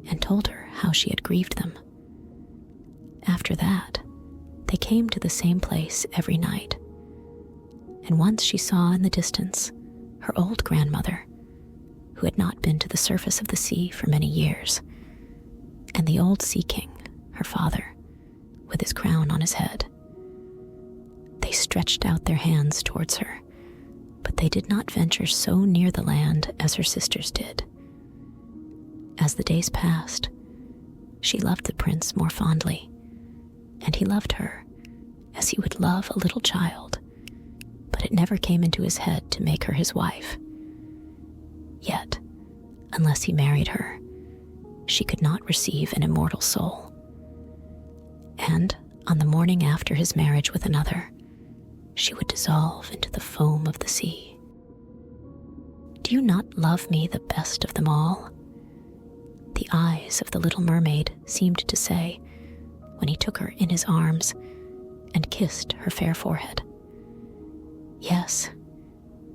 and told her how she had grieved them. After that, they came to the same place every night, and once she saw in the distance her old grandmother, who had not been to the surface of the sea for many years, and the old sea king, her father, with his crown on his head. They stretched out their hands towards her, but they did not venture so near the land as her sisters did. As the days passed, she loved the prince more fondly, and he loved her as he would love a little child, but it never came into his head to make her his wife. Yet, unless he married her, she could not receive an immortal soul. And on the morning after his marriage with another, she would dissolve into the foam of the sea. "Do you not love me the best of them all?" the eyes of the little mermaid seemed to say when he took her in his arms and kissed her fair forehead. "Yes,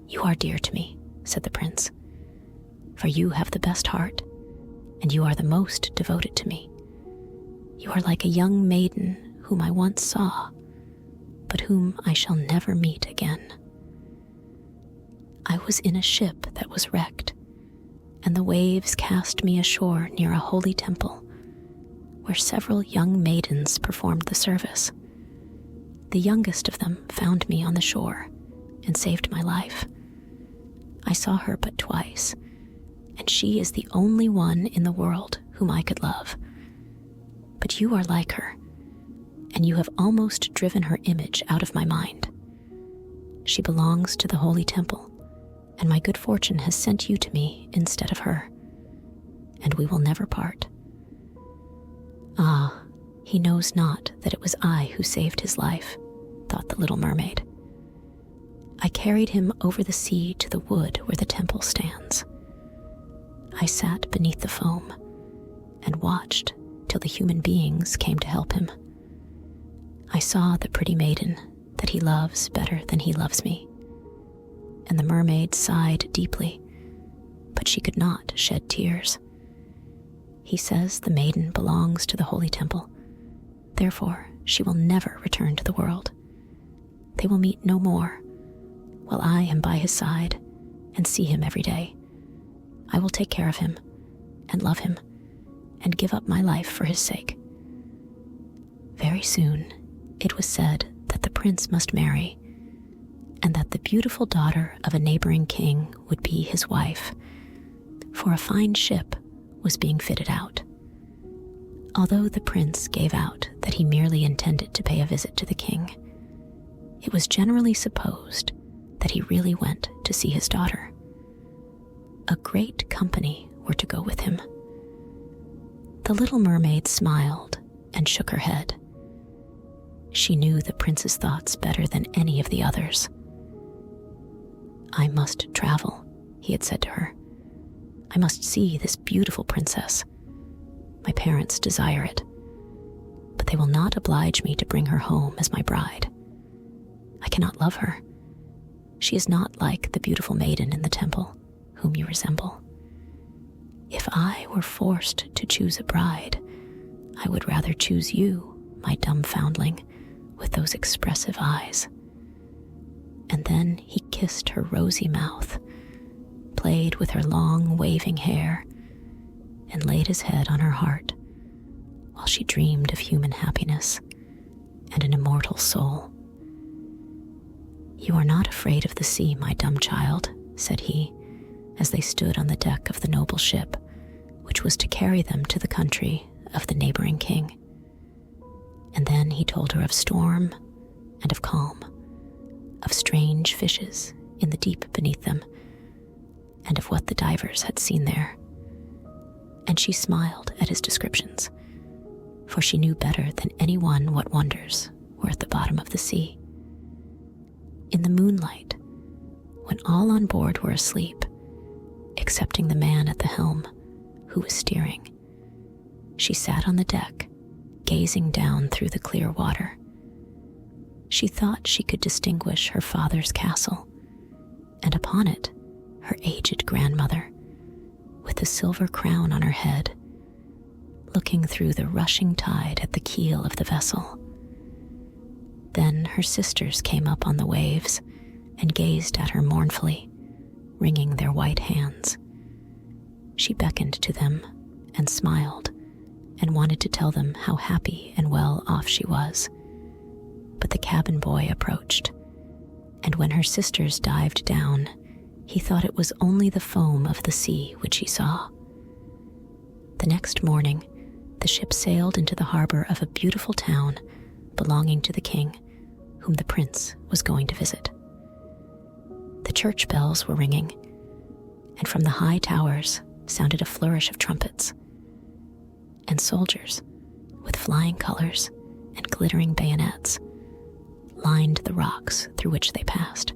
you are dear to me," said the prince, "for you have the best heart, and you are the most devoted to me. You are like a young maiden whom I once saw, but whom I shall never meet again. I was in a ship that was wrecked, and the waves cast me ashore near a holy temple, where several young maidens performed the service. The youngest of them found me on the shore and saved my life. I saw her but twice, and she is the only one in the world whom I could love. But you are like her, and you have almost driven her image out of my mind. She belongs to the holy temple, and my good fortune has sent you to me instead of her, and we will never part." "Ah, he knows not that it was I who saved his life," thought the little mermaid. "I carried him over the sea to the wood where the temple stands. I sat beneath the foam and watched till the human beings came to help him. I saw the pretty maiden that he loves better than he loves me, and the mermaid sighed deeply, but she could not shed tears. He says the maiden belongs to the holy temple, therefore she will never return to the world. They will meet no more, while I am by his side and see him every day. I will take care of him and love him and give up my life for his sake." Very soon it was said that the prince must marry, and that the beautiful daughter of a neighboring king would be his wife, for a fine ship was being fitted out. Although the prince gave out that he merely intended to pay a visit to the king, it was generally supposed that he really went to see his daughter. A great company were to go with him. The little mermaid smiled and shook her head. She knew the prince's thoughts better than any of the others. "I must travel," he had said to her. "I must see this beautiful princess. My parents desire it, but they will not oblige me to bring her home as my bride. I cannot love her. She is not like the beautiful maiden in the temple, whom you resemble. If I were forced to choose a bride, I would rather choose you, my dumb foundling, with those expressive eyes." And then he kissed her rosy mouth, played with her long waving hair, and laid his head on her heart, while she dreamed of human happiness and an immortal soul. "You are not afraid of the sea, my dumb child," said he, as they stood on the deck of the noble ship, which was to carry them to the country of the neighboring king. And then he told her of storm and of calm, of strange fishes in the deep beneath them, and of what the divers had seen there. And she smiled at his descriptions, for she knew better than anyone what wonders were at the bottom of the sea. In the moonlight, when all on board were asleep, excepting the man at the helm who was steering, she sat on the deck, gazing down through the clear water. She thought she could distinguish her father's castle, and upon it her aged grandmother, with a silver crown on her head, looking through the rushing tide at the keel of the vessel. Then her sisters came up on the waves and gazed at her mournfully, wringing their white hands. She beckoned to them and smiled and wanted to tell them how happy and well off she was. But the cabin boy approached, and when her sisters dived down, he thought it was only the foam of the sea which he saw. The next morning, the ship sailed into the harbor of a beautiful town belonging to the king, whom the prince was going to visit. The church bells were ringing, and from the high towers sounded a flourish of trumpets, and soldiers, with flying colors and glittering bayonets, lined the rocks through which they passed.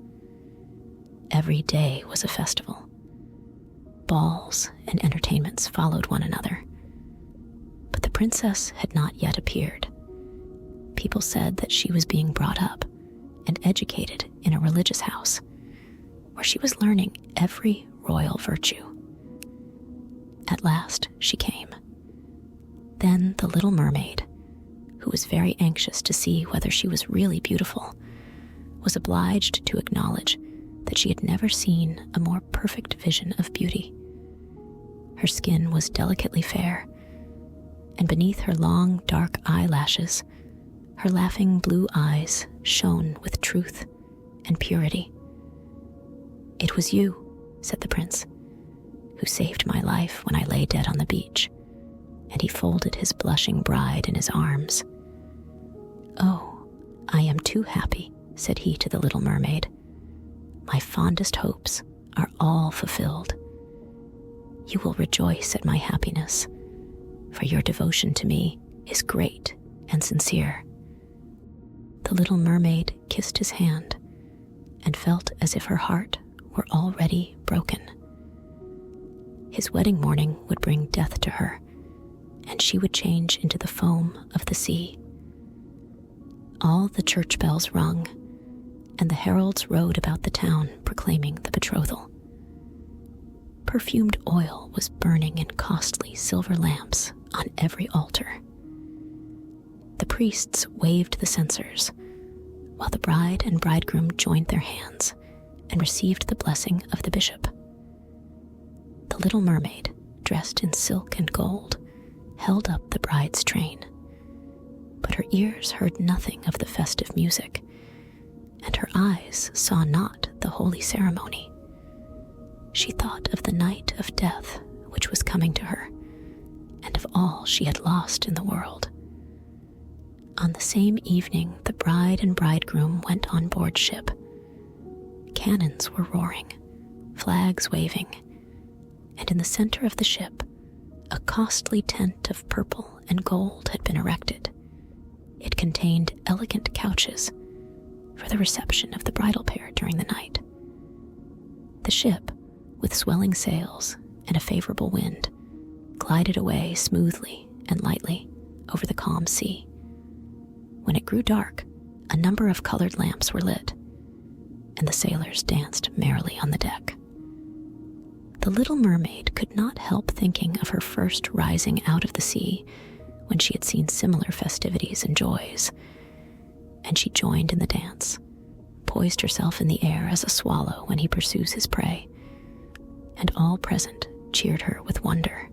Every day was a festival. Balls and entertainments followed one another. But the princess had not yet appeared. People said that she was being brought up and educated in a religious house where she was learning every royal virtue. At last she came. Then the little mermaid, who was very anxious to see whether she was really beautiful, was obliged to acknowledge that she had never seen a more perfect vision of beauty. Her skin was delicately fair, and beneath her long, dark eyelashes, her laughing blue eyes shone with truth and purity. "It was you," said the prince, "who saved my life when I lay dead on the beach," and he folded his blushing bride in his arms. "Oh, I am too happy," said he to the little mermaid. "My fondest hopes are all fulfilled. You will rejoice at my happiness, for your devotion to me is great and sincere." The little mermaid kissed his hand and felt as if her heart were already broken. His wedding morning would bring death to her, and she would change into the foam of the sea. All the church bells rung, and the heralds rode about the town proclaiming the betrothal. Perfumed oil was burning in costly silver lamps on every altar. The priests waved the censers, while the bride and bridegroom joined their hands and received the blessing of the bishop. The little mermaid, dressed in silk and gold, held up the bride's train, but her ears heard nothing of the festive music, and her eyes saw not the holy ceremony. She thought of the night of death which was coming to her, and of all she had lost in the world. On the same evening, the bride and bridegroom went on board ship. Cannons were roaring, flags waving, and in the center of the ship, a costly tent of purple and gold had been erected. It contained elegant couches for the reception of the bridal pair during the night. The ship, with swelling sails and a favorable wind, glided away smoothly and lightly over the calm sea. When it grew dark, a number of colored lamps were lit, and the sailors danced merrily on the deck. The little mermaid could not help thinking of her first rising out of the sea when she had seen similar festivities and joys, and she joined in the dance, poised herself in the air as a swallow when he pursues his prey, and all present cheered her with wonder.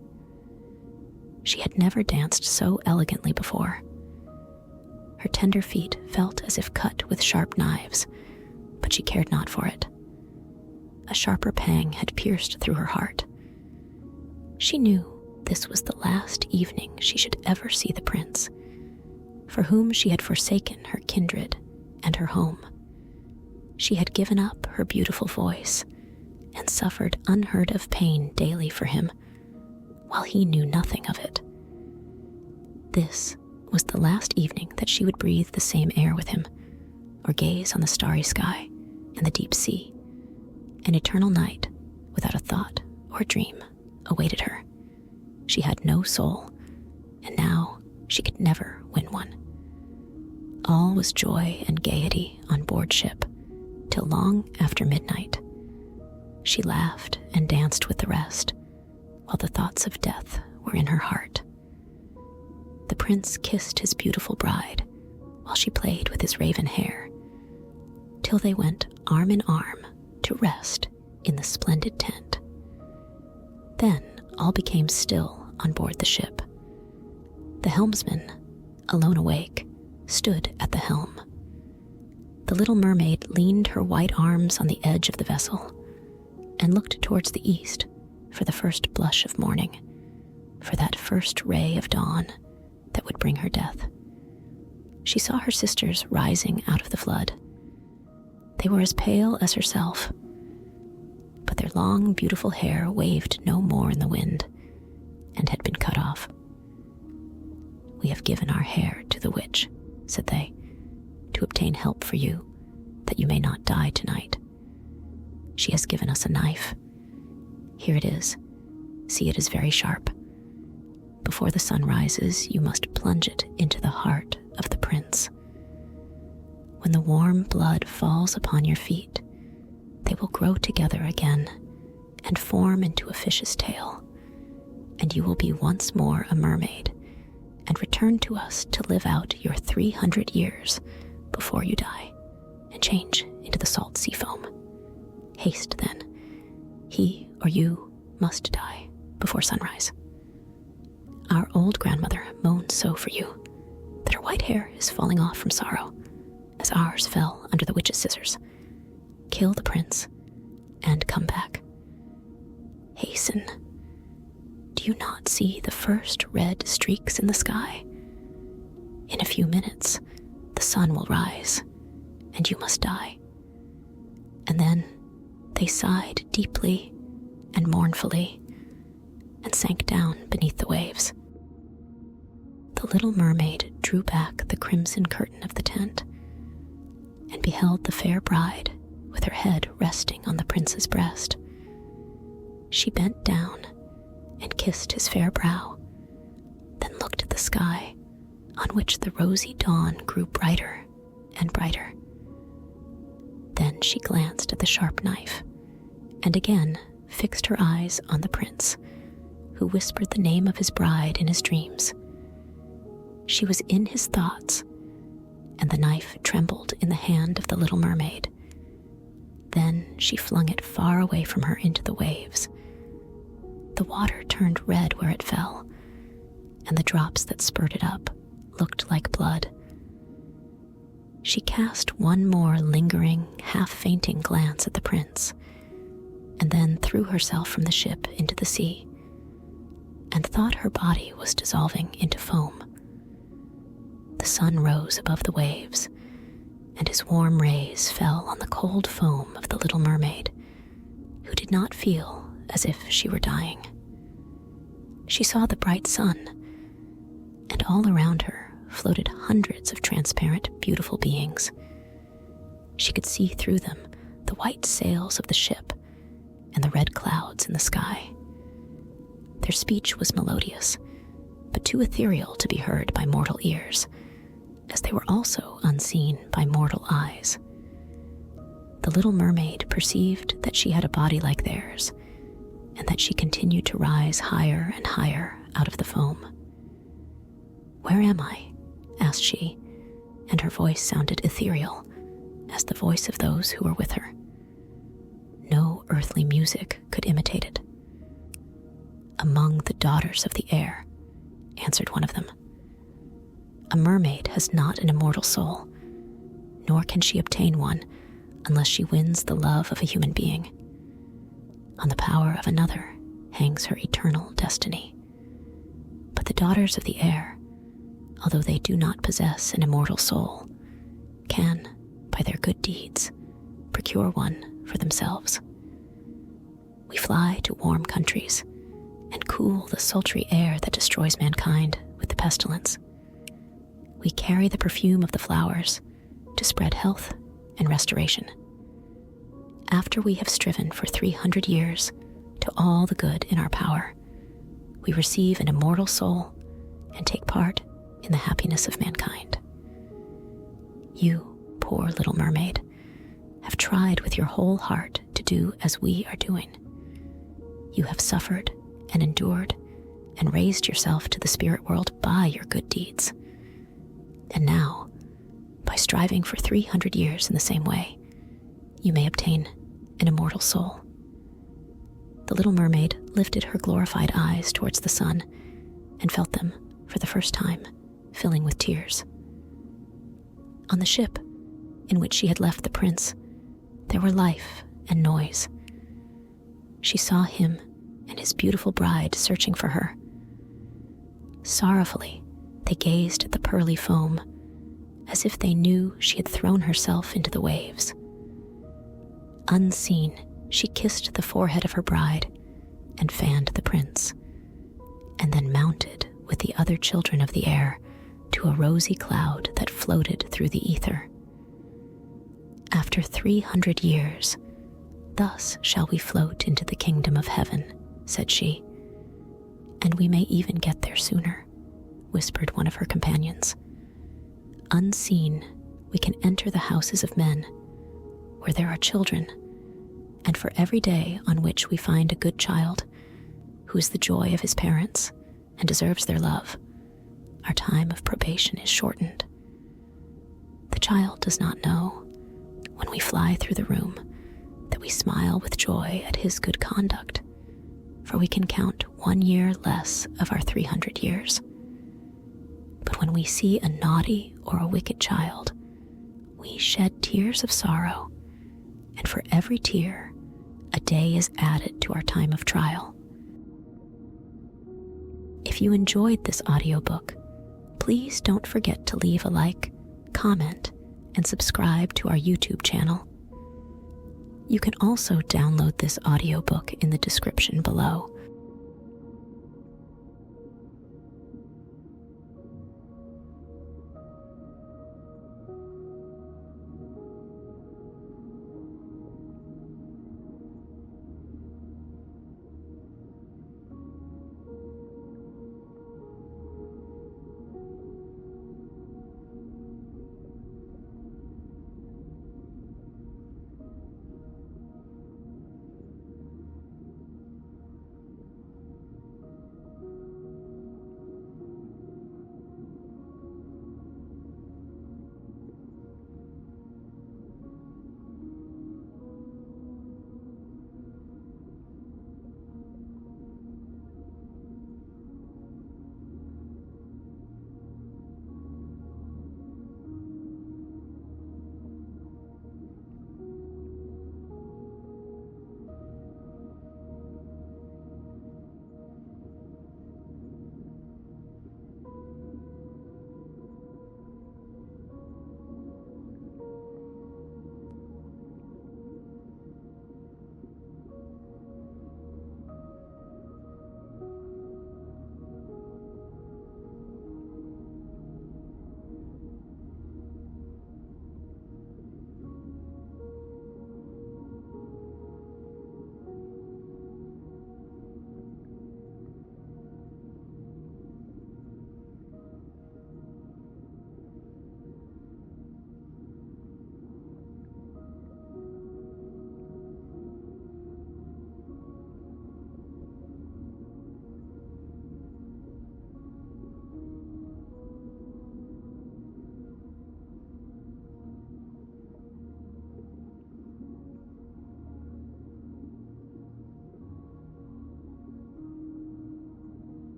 She had never danced so elegantly before. Her tender feet felt as if cut with sharp knives, but she cared not for it. A sharper pang had pierced through her heart. She knew this was the last evening she should ever see the prince, for whom she had forsaken her kindred and her home. She had given up her beautiful voice and suffered unheard of pain daily for him, while he knew nothing of it. This was the last evening that she would breathe the same air with him, or gaze on the starry sky and the deep sea. An eternal night, without a thought or dream, awaited her. She had no soul, and now she could never win one. All was joy and gaiety on board ship, till long after midnight. She laughed and danced with the rest, while the thoughts of death were in her heart. The prince kissed his beautiful bride, while she played with his raven hair, till they went arm in arm to rest in the splendid tent. Then all became still on board the ship. The helmsman, alone awake, stood at the helm. The little mermaid leaned her white arms on the edge of the vessel and looked towards the east for the first blush of morning, for that first ray of dawn that would bring her death. She saw her sisters rising out of the flood. They were as pale as herself, but their long, beautiful hair waved no more in the wind and had been cut off. "We have given our hair to the witch," said they, "to obtain help for you, that you may not die tonight. She has given us a knife. Here it is. See, it is very sharp. Before the sun rises, you must plunge it into the heart of the prince." When the warm blood falls upon your feet, they will grow together again and form into a fish's tail, and you will be once more a mermaid and return to us to live out your 300 years before you die and change into the salt sea foam. Haste then, he or you must die before sunrise. Our old grandmother moans so for you that her white hair is falling off from sorrow, as ours fell under the witch's scissors. Kill the prince and come back. Hasten. Do you not see the first red streaks in the sky? In a few minutes, the sun will rise, and you must die. And then they sighed deeply and mournfully and sank down beneath the waves. The little mermaid drew back the crimson curtain of the tent and beheld the fair bride with her head resting on the prince's breast. She bent down and kissed his fair brow, then looked at the sky, on which the rosy dawn grew brighter and brighter. Then she glanced at the sharp knife, and again fixed her eyes on the prince, who whispered the name of his bride in his dreams. She was in his thoughts, and the knife trembled in the hand of the little mermaid. Then she flung it far away from her into the waves. The water turned red where it fell, and the drops that spurted up looked like blood. She cast one more lingering, half-fainting glance at the prince, and then threw herself from the ship into the sea, and thought her body was dissolving into foam. The sun rose above the waves, and his warm rays fell on the cold foam of the little mermaid, who did not feel as if she were dying. She saw the bright sun, and all around her floated hundreds of transparent, beautiful beings. She could see through them the white sails of the ship and the red clouds in the sky. Their speech was melodious, but too ethereal to be heard by mortal ears, as they were also unseen by mortal eyes. The little mermaid perceived that she had a body like theirs, and that she continued to rise higher and higher out of the foam. "Where am I?" asked she, and her voice sounded ethereal, as the voice of those who were with her. No earthly music could imitate it. "Among the daughters of the air," answered one of them. "A mermaid has not an immortal soul, nor can she obtain one unless she wins the love of a human being. On the power of another hangs her eternal destiny. But the daughters of the air, although they do not possess an immortal soul, can, by their good deeds, procure one for themselves. We fly to warm countries and cool the sultry air that destroys mankind with the pestilence. We carry the perfume of the flowers to spread health and restoration. After we have striven for 300 years to all the good in our power, we receive an immortal soul and take part in the happiness of mankind. You, poor little mermaid, have tried with your whole heart to do as we are doing. You have suffered and endured and raised yourself to the spirit world by your good deeds. And now, by striving for 300 years in the same way, you may obtain an immortal soul." The little mermaid lifted her glorified eyes towards the sun and felt them, for the first time, filling with tears. On the ship, in which she had left the prince, there were life and noise. She saw him and his beautiful bride searching for her. Sorrowfully, they gazed at the pearly foam, as if they knew she had thrown herself into the waves. Unseen, she kissed the forehead of her bride and fanned the prince, and then mounted with the other children of the air to a rosy cloud that floated through the ether. "After 300 years, thus shall we float into the kingdom of heaven," said she. "And we may even get there sooner," whispered one of her companions. Unseen, we can enter the houses of men, where there are children, and for every day on which we find a good child, who is the joy of his parents and deserves their love, our time of probation is shortened. The child does not know, when we fly through the room, that we smile with joy at his good conduct, for we can count 1 year less of our 300 years. But when we see a naughty or a wicked child, we shed tears of sorrow, and for every tear, a day is added to our time of trial. If you enjoyed this audiobook, please don't forget to leave a like, comment, and subscribe to our YouTube channel. You can also download this audiobook in the description below,